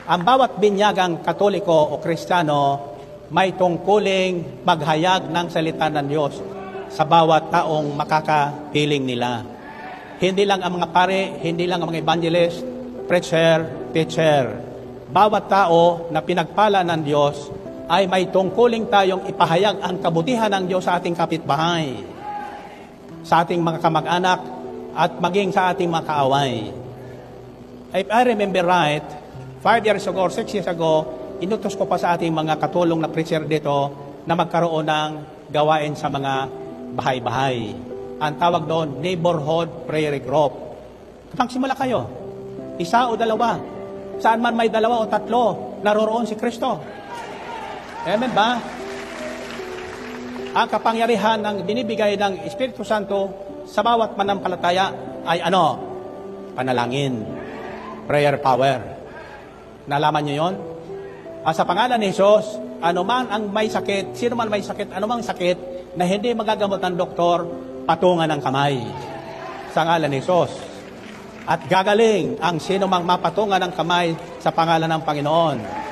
Ang bawat binyagang Katoliko o Kristiyano may tungkuling maghayag ng salita ng Diyos sa bawat taong makakapiling nila. Hindi lang ang mga pare, hindi lang ang mga evangelist, preacher, teacher. Bawat tao na pinagpala ng Diyos ay may tungkuling tayong ipahayag ang kabutihan ng Diyos sa ating kapitbahay, sa ating mga kamag-anak, at maging sa ating mga kaaway. If I remember right, 5 years ago or 6 years ago, inutos ko pa sa ating mga katulong na preacher dito na magkaroon ng gawain sa mga bahay-bahay. Ang tawag doon, neighborhood prayer group. Magsimula kayo, isa o dalawa. Saan man may dalawa o tatlo, naroroon si Kristo. Amen ba? Ang kapangyarihan ng binibigay ng Espiritu Santo sa bawat manampalataya ay ano? Panalangin. Prayer power. Nalaman nyo yun? Sa pangalan ni Jesus, anuman ang may sakit, sino man may sakit, anumang sakit na hindi magagamot ng doktor, patungan ng kamay. Sa pangalan ni Jesus. At gagaling ang sino mang mapatungan ng kamay sa pangalan ng Panginoon.